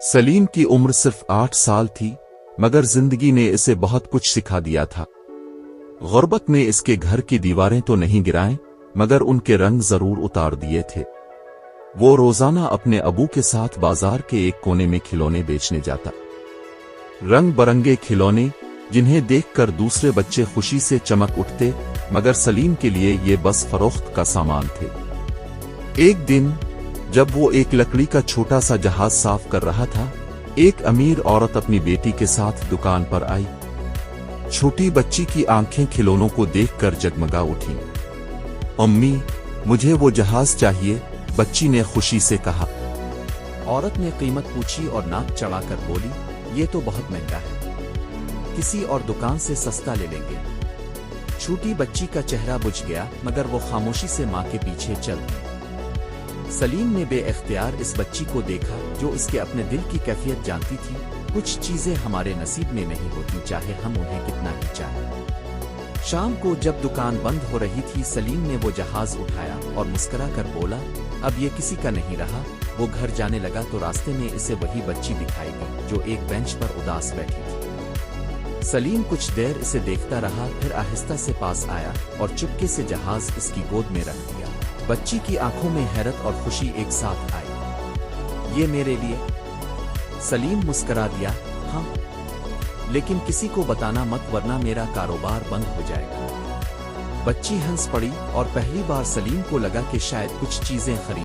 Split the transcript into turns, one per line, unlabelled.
سلیم کی عمر صرف 8 سال تھی، مگر زندگی نے اسے بہت کچھ سکھا دیا تھا۔ غربت نے اس کے گھر کی دیواریں تو نہیں گرائیں، مگر ان کے رنگ ضرور اتار دیے تھے۔ وہ روزانہ اپنے ابو کے ساتھ بازار کے ایک کونے میں کھلونے بیچنے جاتا۔ رنگ برنگے کھلونے جنہیں دیکھ کر دوسرے بچے خوشی سے چمک اٹھتے، مگر سلیم کے لیے یہ بس فروخت کا سامان تھے۔ ایک دن جب وہ ایک لکڑی کا چھوٹا سا جہاز صاف کر رہا تھا، ایک امیر عورت اپنی بیٹی کے ساتھ دکان پر آئی۔ چھوٹی بچی کی آنکھیں کھلونوں کو دیکھ کر جگمگا اٹھیں۔ امی، مجھے وہ جہاز چاہیے، بچی نے خوشی سے کہا۔
عورت نے قیمت پوچھی اور ناک چڑھا کر بولی، یہ تو بہت مہنگا ہے، کسی اور دکان سے سستا لے لیں گے۔ چھوٹی بچی کا چہرہ بجھ گیا، مگر وہ خاموشی سے ماں کے پیچھے چل دی۔ سلیم نے بے اختیار اس بچی کو دیکھا جو اس کے اپنے دل کی کیفیت جانتی تھی۔ کچھ چیزیں ہمارے نصیب میں نہیں ہوتی، چاہے ہم انہیں کتنا ہی چاہیں۔ شام کو جب دکان بند ہو رہی تھی، سلیم نے وہ جہاز اٹھایا اور مسکرا کر بولا، اب یہ کسی کا نہیں رہا۔ وہ گھر جانے لگا تو راستے میں اسے وہی بچی دکھائی دی جو ایک بینچ پر اداس بیٹھی تھی۔ سلیم کچھ دیر اسے دیکھتا رہا، پھر آہستہ سے پاس آیا اور چپکے سے جہاز اس کی گود میں رکھ دیا۔ بچی کی آنکھوں میں حیرت اور خوشی ایک ساتھ آئی۔ یہ میرے لیے؟ سلیم مسکرا دیا، ہاں، لیکن کسی کو بتانا مت ورنہ میرا کاروبار بند ہو جائے گا۔ بچی ہنس پڑی اور پہلی بار سلیم کو لگا کہ شاید کچھ چیزیں خرید